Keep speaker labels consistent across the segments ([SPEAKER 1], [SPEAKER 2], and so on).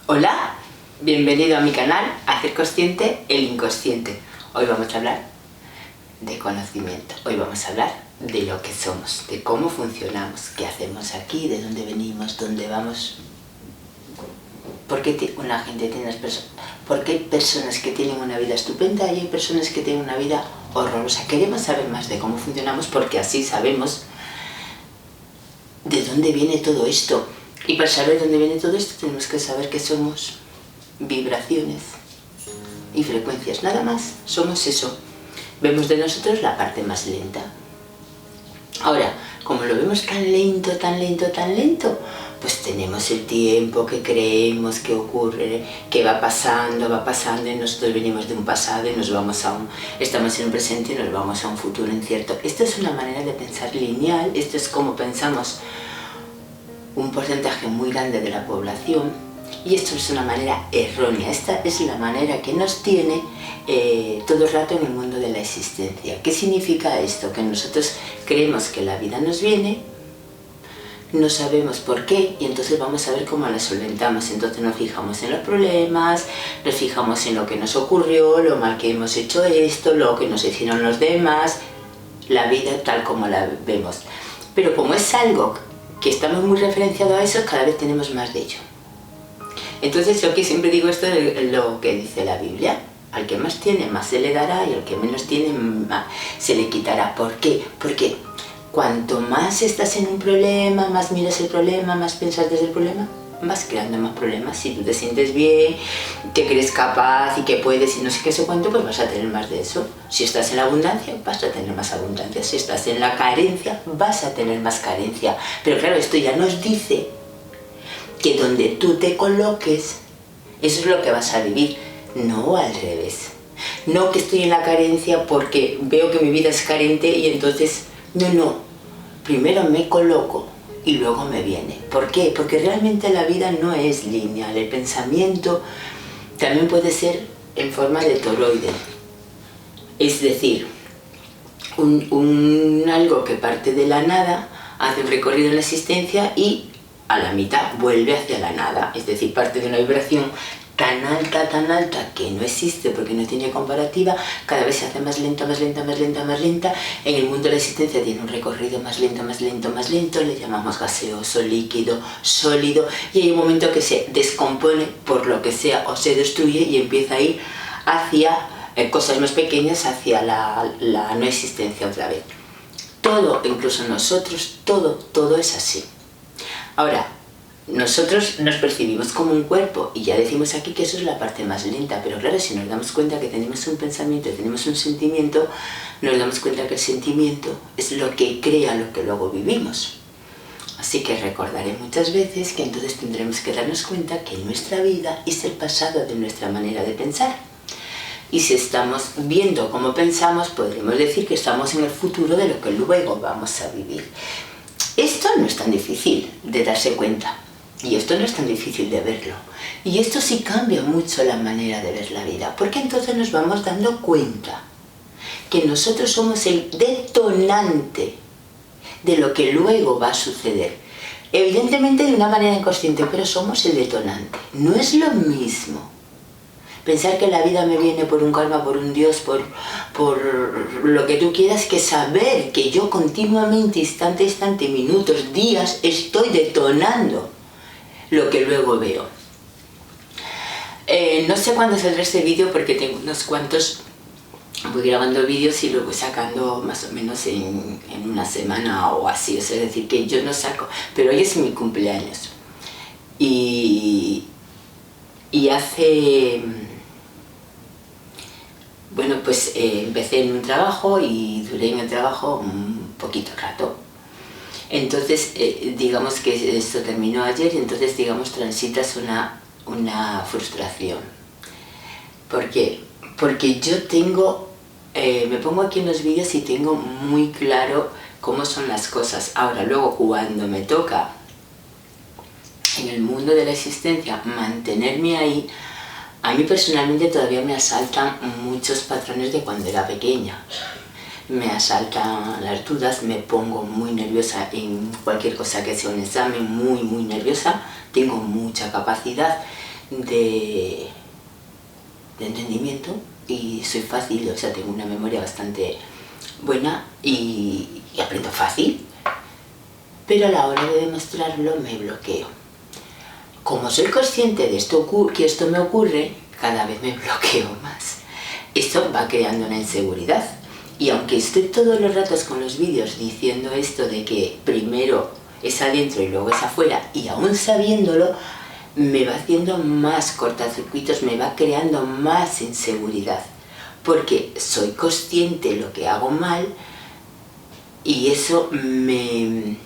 [SPEAKER 1] Hola, bienvenido a mi canal Hacer Consciente el Inconsciente. Hoy vamos a hablar de conocimiento, hoy vamos a hablar de lo que somos, de cómo funcionamos, qué hacemos aquí, de dónde venimos, dónde vamos. ¿Por qué ¿Por qué hay personas que tienen una vida estupenda y hay personas que tienen una vida horrorosa? Queremos saber más de cómo funcionamos porque así sabemos de dónde viene todo esto. Y para saber dónde viene todo esto tenemos que saber que somos vibraciones y frecuencias, nada más, somos eso. Vemos de nosotros la parte más lenta. Ahora, como lo vemos tan lento, tan lento, tan lento, pues tenemos el tiempo que creemos que ocurre, que va pasando, y nosotros venimos de un pasado y estamos en un presente y nos vamos a un futuro incierto. Esto es una manera de pensar lineal, esto es como pensamos un porcentaje muy grande de la población, y esto es una manera errónea. Esta es la manera que nos tiene todo el rato en el mundo de la existencia. ¿Qué significa esto? Que nosotros creemos que la vida nos viene, no sabemos por qué, y entonces vamos a ver cómo la solventamos. Entonces nos fijamos en los problemas, nos fijamos en lo que nos ocurrió, lo mal que hemos hecho esto, lo que nos hicieron los demás, la vida tal como la vemos. Pero como es algo que estamos muy referenciados a eso, cada vez tenemos más de ello. Entonces yo aquí siempre digo esto de lo que dice la Biblia: al que más tiene, más se le dará, y al que menos tiene, más se le quitará. ¿Por qué? Porque cuanto más estás en un problema, más miras el problema, más piensas desde el problema, vas creando más problemas. Si tú te sientes bien, te crees capaz y que puedes y no sé qué sé cuánto, pues vas a tener más de eso. Si estás en la abundancia, vas a tener más abundancia. Si estás en la carencia, vas a tener más carencia. Pero claro, esto ya nos dice que donde tú te coloques, eso es lo que vas a vivir, no al revés. No que estoy en la carencia porque veo que mi vida es carente y entonces, no. Primero me coloco y luego me viene. ¿Por qué? Porque realmente la vida no es lineal. El pensamiento también puede ser en forma de toroide. Es decir, algo que parte de la nada, hace un recorrido en la existencia y a la mitad vuelve hacia la nada. Es decir, parte de una vibración tan alta, que no existe porque no tiene comparativa, cada vez se hace más lenta, más lenta, más lenta, más lenta. En el mundo de la existencia tiene un recorrido más lento, más lento, más lento, le llamamos gaseoso, líquido, sólido, y hay un momento que se descompone por lo que sea o se destruye y empieza a ir hacia cosas más pequeñas, hacia la no existencia otra vez. Todo, incluso nosotros, todo es así. Ahora, nosotros nos percibimos como un cuerpo y ya decimos aquí que eso es la parte más lenta, pero claro, si nos damos cuenta que tenemos un pensamiento, tenemos un sentimiento, nos damos cuenta que el sentimiento es lo que crea lo que luego vivimos. Así que recordaré muchas veces que entonces tendremos que darnos cuenta que nuestra vida es el pasado de nuestra manera de pensar. Y si estamos viendo cómo pensamos, podremos decir que estamos en el futuro de lo que luego vamos a vivir. Esto no es tan difícil de darse cuenta. Y esto no es tan difícil de verlo. Y esto sí cambia mucho la manera de ver la vida, porque entonces nos vamos dando cuenta que nosotros somos el detonante de lo que luego va a suceder. Evidentemente de una manera inconsciente, pero somos el detonante. No es lo mismo pensar que la vida me viene por un karma, por un Dios, por lo que tú quieras, que saber que yo continuamente, instante a instante, minutos, días, estoy detonando lo que luego veo. No sé cuándo saldrá este vídeo porque tengo unos cuantos, voy grabando vídeos y luego sacando más o menos en una semana o así, es decir, que yo no saco, pero hoy es mi cumpleaños y hace, bueno, pues empecé en un trabajo y duré en el trabajo un poquito rato. Entonces, digamos que esto terminó ayer y entonces, digamos, transitas una frustración. ¿Por qué? Porque yo tengo, me pongo aquí en los vídeos y tengo muy claro cómo son las cosas. Ahora, luego, cuando me toca en el mundo de la existencia mantenerme ahí, a mí personalmente todavía me asaltan muchos patrones de cuando era pequeña. Me asaltan las dudas, me pongo muy nerviosa en cualquier cosa que sea un examen, muy nerviosa, tengo mucha capacidad de entendimiento y soy fácil, o sea, tengo una memoria bastante buena y aprendo fácil, pero a la hora de demostrarlo me bloqueo. Como soy consciente de esto, que esto me ocurre, cada vez me bloqueo más. Esto va creando una inseguridad. Y aunque estoy todos los ratos con los vídeos diciendo esto de que primero es adentro y luego es afuera, y aún sabiéndolo, me va haciendo más cortacircuitos, me va creando más inseguridad. Porque soy consciente de lo que hago mal y eso me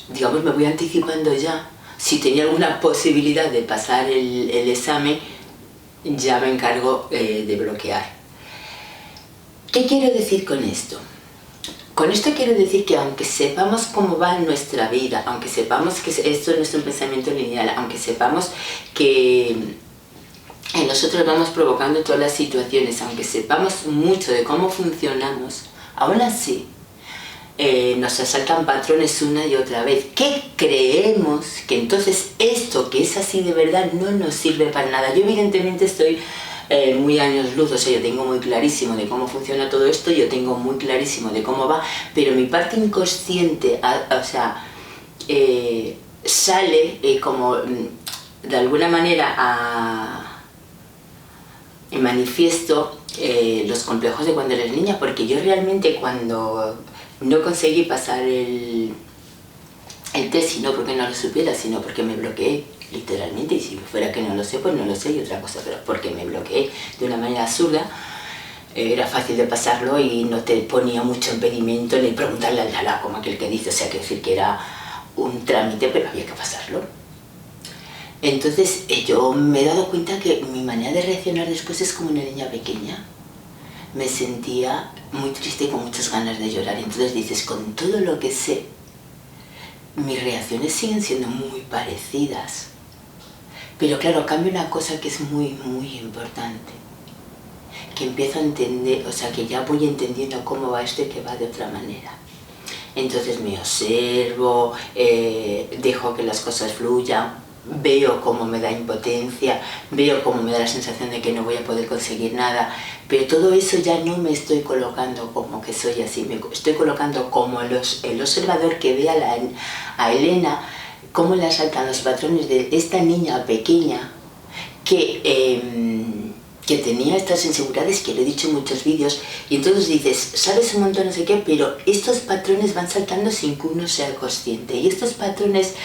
[SPEAKER 1] voy anticipando ya. Si tenía alguna posibilidad de pasar el examen, ya me encargo de bloquear. ¿Qué quiero decir con esto? Con esto quiero decir que aunque sepamos cómo va nuestra vida, aunque sepamos que esto no es un pensamiento lineal, aunque sepamos que nosotros vamos provocando todas las situaciones, aunque sepamos mucho de cómo funcionamos, aún así nos asaltan patrones una y otra vez, que creemos que entonces esto que es así de verdad no nos sirve para nada. Yo evidentemente estoy muy años luz, o sea, yo tengo muy clarísimo de cómo funciona todo esto, yo tengo muy clarísimo de cómo va, pero mi parte inconsciente, sale como de alguna manera en manifiesto los complejos de cuando eres niña, porque yo realmente cuando no conseguí pasar el test, y no porque no lo supiera, sino porque me bloqueé, literalmente, y si fuera que no lo sé, pues no lo sé y otra cosa, pero porque me bloqueé de una manera absurda, era fácil de pasarlo y no te ponía mucho impedimento ni preguntarle al Dalá, como aquel que dice, o sea, que decir que era un trámite, pero había que pasarlo. Entonces yo me he dado cuenta que mi manera de reaccionar después es como una niña pequeña. Me sentía muy triste y con muchas ganas de llorar. Entonces dices, con todo lo que sé, mis reacciones siguen siendo muy parecidas. Pero claro, cambia una cosa que es muy, muy importante. Que empiezo a entender, o sea, que ya voy entendiendo cómo va esto y que va de otra manera. Entonces me observo, dejo que las cosas fluyan, veo cómo me da impotencia, veo cómo me da la sensación de que no voy a poder conseguir nada, pero todo eso ya no me estoy colocando como que soy así, me estoy colocando como el observador que ve a Elena, cómo le asaltan los patrones de esta niña pequeña que tenía estas inseguridades, que lo he dicho en muchos vídeos, y entonces dices, sabes un montón no sé qué, pero estos patrones van saltando sin que uno sea consciente, y estos patrones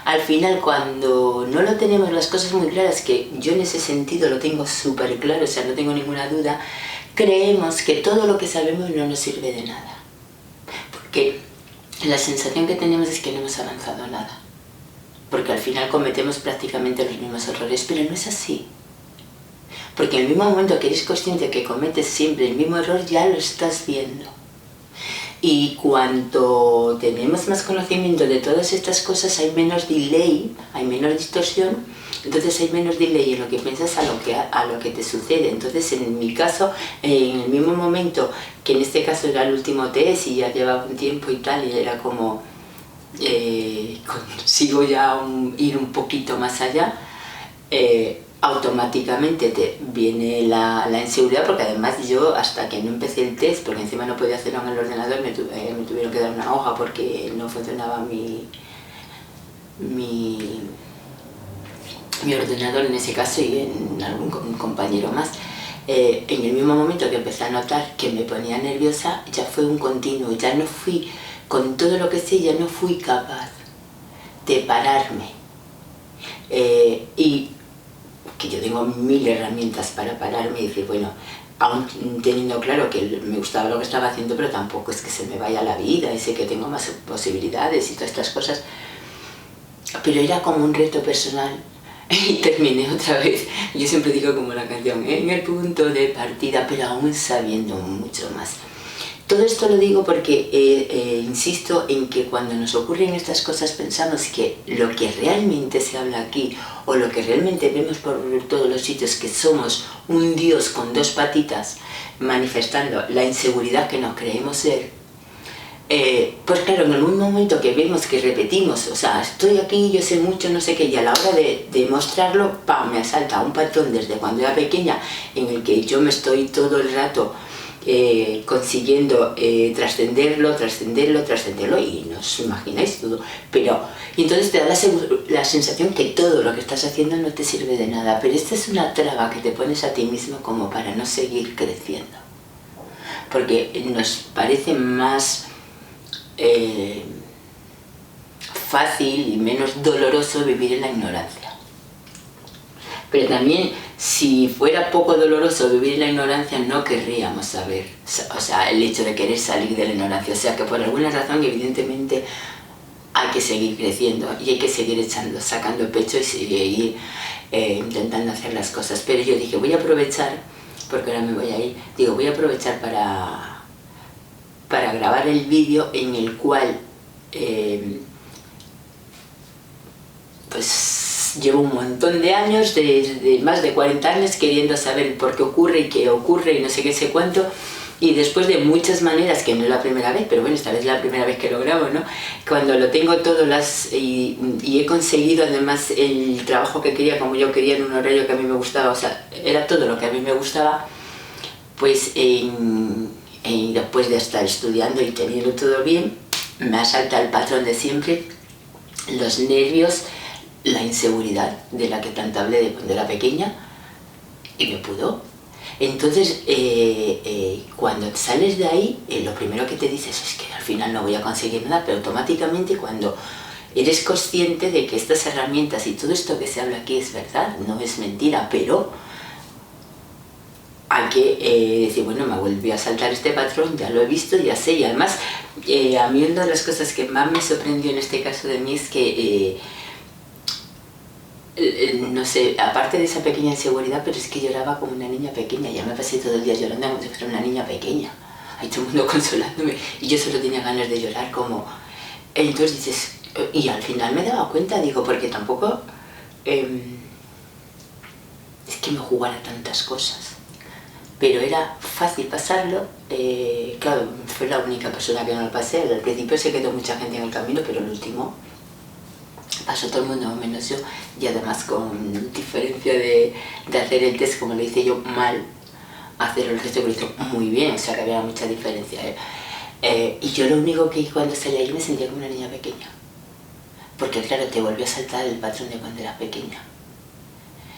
[SPEAKER 1] al final, cuando no lo tenemos las cosas muy claras, que yo en ese sentido lo tengo súper claro, o sea, no tengo ninguna duda, creemos que todo lo que sabemos no nos sirve de nada. Porque la sensación que tenemos es que no hemos avanzado nada. Porque al final cometemos prácticamente los mismos errores, pero no es así. Porque en el mismo momento que eres consciente que cometes siempre el mismo error, ya lo estás viendo. Y cuanto tenemos más conocimiento de todas estas cosas, hay menos delay, hay menos distorsión, entonces hay menos delay en lo que piensas a lo que te sucede. Entonces, en mi caso, en el mismo momento, que en este caso era el último test y ya llevaba un tiempo y tal, y era como, consigo ya ir un poquito más allá, automáticamente te viene la inseguridad, porque además yo hasta que no empecé el test, porque encima no podía hacerlo en el ordenador, me tuvieron que dar una hoja porque no funcionaba mi ordenador en ese caso y en algún compañero más. En el mismo momento que empecé a notar que me ponía nerviosa, ya fue un continuo, ya no fui, con todo lo que sé, ya no fui capaz de pararme. Y que yo tengo 1000 herramientas para pararme y decir, bueno, aún teniendo claro que me gustaba lo que estaba haciendo, pero tampoco es que se me vaya la vida y sé que tengo más posibilidades y todas estas cosas, pero era como un reto personal y terminé otra vez, yo siempre digo como la canción, en el punto de partida, pero aún sabiendo mucho más. Todo esto lo digo porque insisto en que cuando nos ocurren estas cosas pensamos que lo que realmente se habla aquí o lo que realmente vemos por todos los sitios, que somos un Dios con 2 patitas manifestando la inseguridad que nos creemos ser, pues claro, en algún momento que vemos que repetimos, o sea, estoy aquí, yo sé mucho, no sé qué, y a la hora de mostrarlo, ¡pam!, me asalta un patrón desde cuando era pequeña en el que yo me estoy todo el rato consiguiendo trascenderlo, y no os imagináis todo, pero y entonces te da la sensación que todo lo que estás haciendo no te sirve de nada, pero esta es una traba que te pones a ti mismo como para no seguir creciendo, porque nos parece más fácil y menos doloroso vivir en la ignorancia. Pero también, si fuera poco doloroso vivir en la ignorancia, no querríamos saber, o sea, el hecho de querer salir de la ignorancia. O sea, que por alguna razón, evidentemente, hay que seguir creciendo y hay que seguir sacando pecho y seguir intentando hacer las cosas. Pero yo dije, voy a aprovechar, porque ahora me voy a ir, voy a aprovechar para grabar el vídeo en el cual pues llevo un montón de años, de más de 40 años, queriendo saber por qué ocurre y qué ocurre y no sé qué sé cuánto, y después de muchas maneras, que no es la primera vez, pero bueno, esta vez es la primera vez que lo grabo, ¿no? Cuando lo tengo todo y he conseguido además el trabajo que quería, como yo quería, en un horario que a mí me gustaba, o sea, era todo lo que a mí me gustaba, pues después de estar estudiando y teniendo todo bien, me asalta el patrón de siempre, los nervios, la inseguridad de la que tanto hablé de cuando era pequeña, y me pudo. Entonces, cuando sales de ahí, lo primero que te dices es que al final no voy a conseguir nada, pero automáticamente cuando eres consciente de que estas herramientas y todo esto que se habla aquí es verdad, no es mentira, pero hay que decir, bueno, me volvió a saltar este patrón, ya lo he visto, ya sé, y además a mí una de las cosas que más me sorprendió en este caso de mí es que no sé, aparte de esa pequeña inseguridad, pero es que lloraba como una niña pequeña. Ya me pasé todo el día llorando como si fuera una niña pequeña. Hay todo el mundo consolándome y yo solo tenía ganas de llorar como... Entonces dices... Y al final me daba cuenta, digo, porque tampoco... es que me jugara tantas cosas. Pero era fácil pasarlo. Claro, fue la única persona que no lo pasé. Al principio se quedó mucha gente en el camino, pero el último... pasó todo el mundo menos yo, y además con diferencia de hacer el test como lo hice yo mal, hacer el resto que lo hizo muy bien, o sea que había mucha diferencia. Y yo lo único que cuando salí ahí me sentía como una niña pequeña, porque claro, te volvió a saltar el patrón de cuando eras pequeña,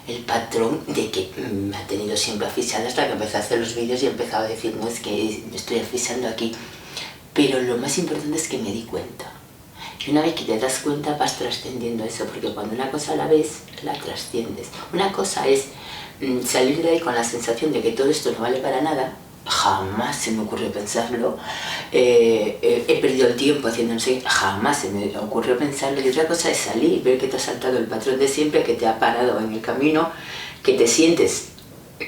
[SPEAKER 1] el patrón de que me ha tenido siempre asfixiada hasta que empecé a hacer los vídeos y he empezado a decir, no, es que me estoy asfixiando aquí, pero lo más importante es que me di cuenta. Y una vez que te das cuenta vas trascendiendo eso, porque cuando una cosa la ves, la trasciendes. Una cosa es salir de ahí con la sensación de que todo esto no vale para nada, jamás se me ocurrió pensarlo, he perdido el tiempo haciendo no sé, jamás se me ocurrió pensarlo, y otra cosa es salir, ver que te ha saltado el patrón de siempre, que te ha parado en el camino, que te sientes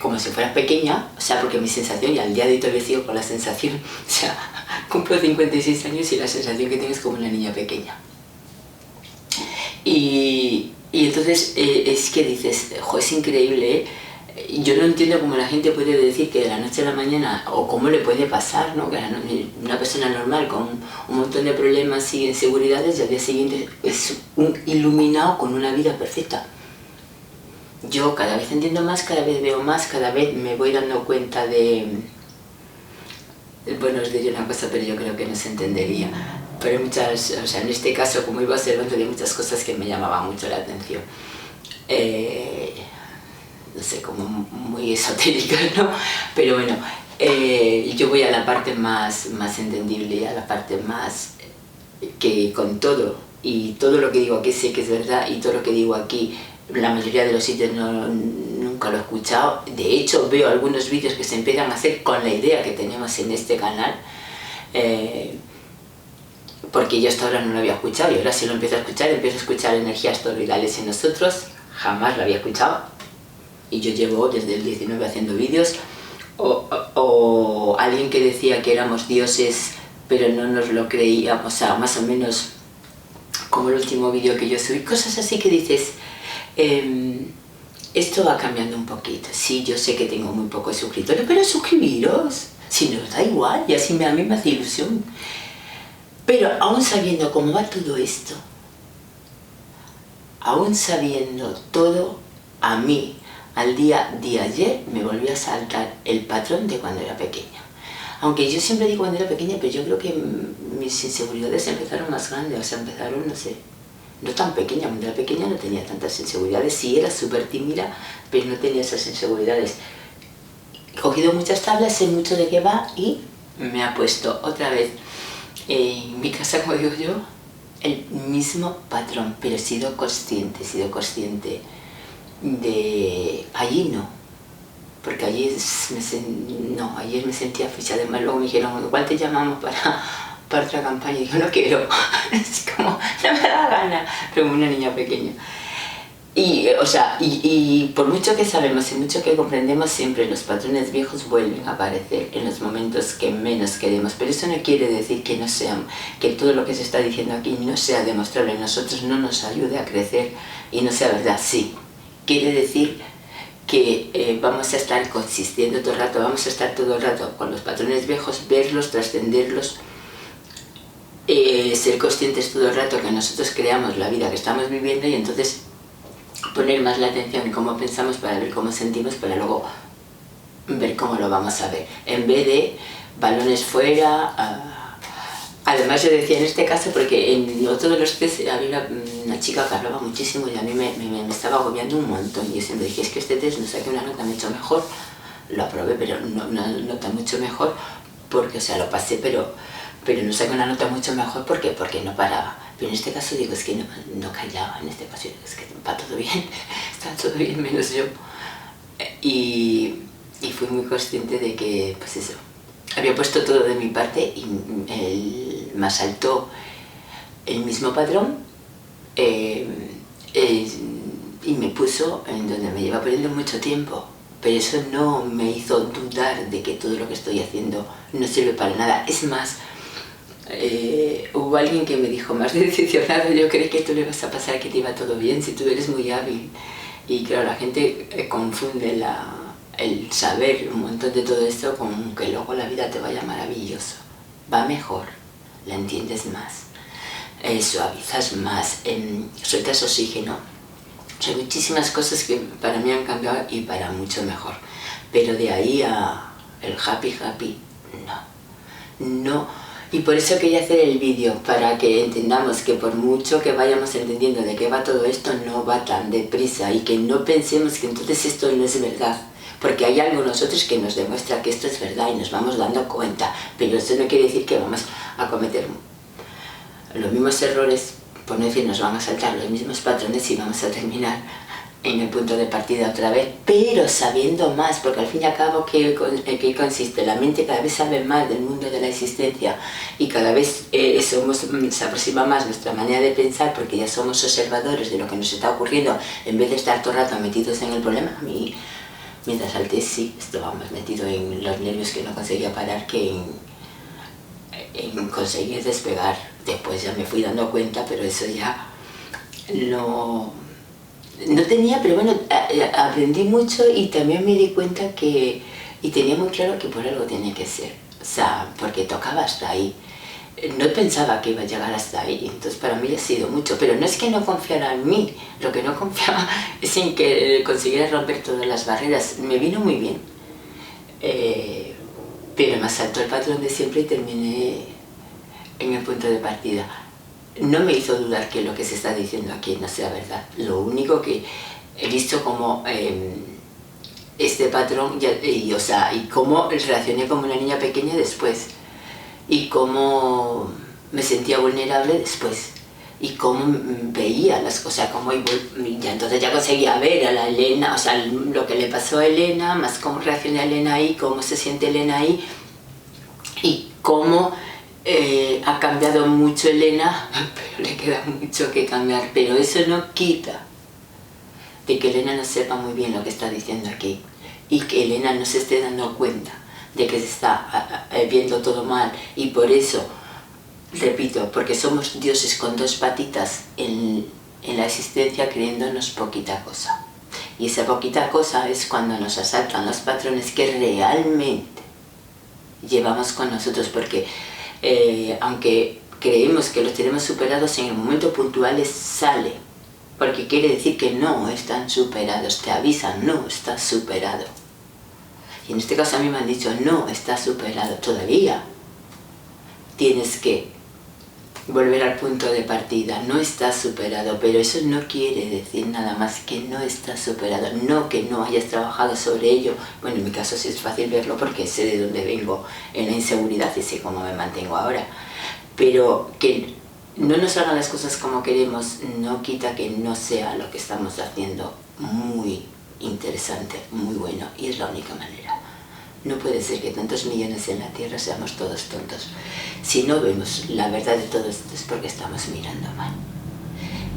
[SPEAKER 1] como si fueras pequeña, o sea, porque mi sensación, y al día de hoy todavía sigo con la sensación, o sea, cumplo 56 años y la sensación que tengo es como una niña pequeña. Y entonces es que dices, jo, es increíble, ¿eh? Yo no entiendo cómo la gente puede decir que de la noche a la mañana, o cómo le puede pasar, ¿no? Que una persona normal con un montón de problemas y inseguridades, y al día siguiente es un iluminado con una vida perfecta. Yo cada vez entiendo más, cada vez veo más, cada vez me voy dando cuenta de... Bueno, os diría una cosa, pero yo creo que no se entendería. Pero hay muchas, o sea, en este caso, como iba observando, había muchas cosas que me llamaban mucho la atención. No sé, como muy esotérica, ¿no? Pero bueno, yo voy a la parte más entendible, a la parte más que con todo, y todo lo que digo aquí sé que es verdad, y todo lo que digo aquí, la mayoría de los sitios nunca lo he escuchado. De hecho, veo algunos vídeos que se empiezan a hacer con la idea que tenemos en este canal, porque yo hasta ahora no lo había escuchado, y ahora sí lo empiezo a escuchar energías toroidales en nosotros, jamás lo había escuchado, y yo llevo desde el 19 haciendo vídeos, o alguien que decía que éramos dioses, pero no nos lo creíamos, o sea, más o menos como el último vídeo que yo subí, cosas así que dices... esto va cambiando un poquito. Sí, yo sé que tengo muy pocos suscriptores, pero suscribiros, si nos da igual, y así a mí me hace ilusión. Pero aún sabiendo cómo va todo esto, aún sabiendo todo, a mí, al día de ayer, me volvió a saltar el patrón de cuando era pequeña. Aunque yo siempre digo cuando era pequeña, pero yo creo que mis inseguridades empezaron más grandes, o sea, empezaron, no sé, no tan pequeña. Cuando era pequeña no tenía tantas inseguridades, sí era súper tímida, pero no tenía esas inseguridades. He cogido muchas tablas, sé mucho de qué va y me ha puesto otra vez en mi casa, como digo yo, el mismo patrón, pero he sido consciente de... Allí no, porque ayer ayer me sentía ficha. Además luego me dijeron, igual te llamamos para otra campaña, y yo no quiero, es como, no me da gana, pero como una niña pequeña. Y por mucho que sabemos y mucho que comprendemos, siempre los patrones viejos vuelven a aparecer en los momentos que menos queremos. Pero eso no quiere decir que todo lo que se está diciendo aquí no sea demostrable en nosotros, no nos ayude a crecer y no sea verdad. Sí, quiere decir que vamos a estar consistiendo todo el rato, vamos a estar todo el rato con los patrones viejos, verlos, trascenderlos, ser conscientes todo el rato que nosotros creamos la vida que estamos viviendo, y entonces poner más la atención en cómo pensamos para ver cómo sentimos, para luego ver cómo lo vamos a ver, en vez de balones fuera. Además yo decía en este caso, porque en otro de los test había una chica que hablaba muchísimo y a mí me estaba agobiando un montón, y yo siempre dije, es que este test no saqué una nota mucho mejor, lo aprobé, pero no una nota mucho mejor, porque, o sea, lo pasé, pero no saqué una nota mucho mejor porque no paraba. Pero en este caso digo, es que no callaba, en este caso es que va todo bien, está todo bien menos yo. Y fui muy consciente de que, pues eso, había puesto todo de mi parte y me asaltó el mismo patrón y me puso en donde me lleva poniendo mucho tiempo. Pero eso no me hizo dudar de que todo lo que estoy haciendo no sirve para nada. Es más, hubo alguien que me dijo, más decepcionado, yo creí que tú le vas a pasar, que te iba todo bien, si tú eres muy hábil. Y claro, la gente confunde el saber un montón de todo esto con que luego la vida te vaya maravilloso. Va mejor, la entiendes más, suavizas más, sueltas oxígeno. Hay muchísimas cosas que para mí han cambiado y para mucho mejor. Pero de ahí a el happy, no. Y por eso quería hacer el vídeo, para que entendamos que por mucho que vayamos entendiendo de qué va todo esto, no va tan deprisa, y que no pensemos que entonces esto no es verdad. Porque hay algo en nosotros que nos demuestra que esto es verdad y nos vamos dando cuenta, pero eso no quiere decir que vamos a cometer los mismos errores, por no decir nos van a saltar los mismos patrones y vamos a terminar en el punto de partida otra vez, pero sabiendo más, porque al fin y al cabo, ¿qué consiste? La mente cada vez sabe más del mundo de la existencia y cada vez se aproxima más nuestra manera de pensar, porque ya somos observadores de lo que nos está ocurriendo en vez de estar todo el rato metidos en el problema. A mí, mientras salté, sí, estaba más metido en los nervios que no conseguía parar que en conseguir despegar. Después ya me fui dando cuenta, pero eso ya no tenía, pero bueno, aprendí mucho y también me di cuenta y tenía muy claro que por algo tiene que ser, o sea, porque tocaba hasta ahí. No pensaba que iba a llegar hasta ahí, entonces para mí ha sido mucho, pero no es que no confiara en mí, lo que no confiaba es en que consiguiera romper todas las barreras. Me vino muy bien, pero me asaltó el patrón de siempre y terminé en el punto de partida. No me hizo dudar que lo que se está diciendo aquí no sea verdad. Lo único que he visto como este patrón, y cómo reaccioné como una niña pequeña después, y cómo me sentía vulnerable después, y cómo veía las cosas, entonces ya conseguía ver a la Elena, o sea, lo que le pasó a Elena, más cómo reacciona Elena ahí, cómo se siente Elena ahí, y cómo ha cambiado mucho Elena, pero le queda mucho que cambiar. Pero eso no quita de que Elena no sepa muy bien lo que está diciendo aquí, y que Elena no se esté dando cuenta de que se está viendo todo mal. Y por eso, repito, porque somos dioses con dos patitas en la existencia, creyéndonos poquita cosa. Y esa poquita cosa es cuando nos asaltan los patrones que realmente llevamos con nosotros, porque aunque creemos que los tenemos superados, en el momento puntual sale, porque quiere decir que no están superados, te avisan, no estás superado. Y en este caso a mí me han dicho, no estás superado todavía, tienes que volver al punto de partida, no estás superado, pero eso no quiere decir nada más que no estás superado, no que no hayas trabajado sobre ello. Bueno, en mi caso sí es fácil verlo porque sé de dónde vengo en la inseguridad y sé cómo me mantengo ahora, pero que no nos salgan las cosas como queremos no quita que no sea lo que estamos haciendo muy interesante, muy bueno, y es la única manera. No puede ser que tantos millones en la Tierra seamos todos tontos. Si no vemos la verdad de todo esto es porque estamos mirando mal.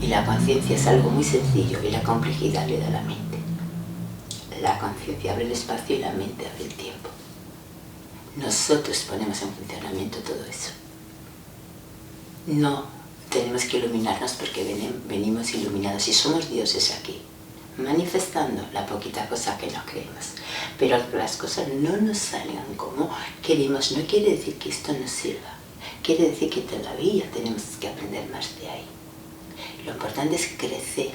[SPEAKER 1] Y la conciencia es algo muy sencillo y la complejidad le da la mente. La conciencia abre el espacio y la mente abre el tiempo. Nosotros ponemos en funcionamiento todo eso. No tenemos que iluminarnos porque venimos iluminados y somos dioses aquí, manifestando la poquita cosa que no creemos. Pero las cosas no nos salgan como queremos, no quiere decir que esto nos sirva, quiere decir que todavía tenemos que aprender más de ahí. Lo importante es crecer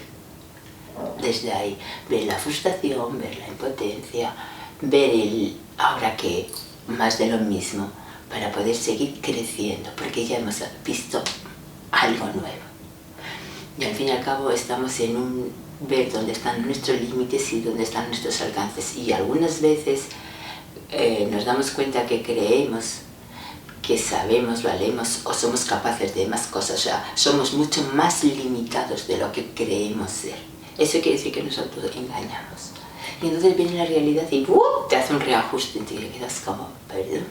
[SPEAKER 1] desde ahí, ver la frustración, ver la impotencia, ver el ahora que más de lo mismo, para poder seguir creciendo, porque ya hemos visto algo nuevo. Y al fin y al cabo estamos en un ver dónde están nuestros límites y dónde están nuestros alcances. Y algunas veces nos damos cuenta que creemos que sabemos, valemos o somos capaces de más cosas. O sea, somos mucho más limitados de lo que creemos ser. Eso quiere decir que nos autoengañamos. Y entonces viene la realidad y te hace un reajuste y te quedas como, perdón,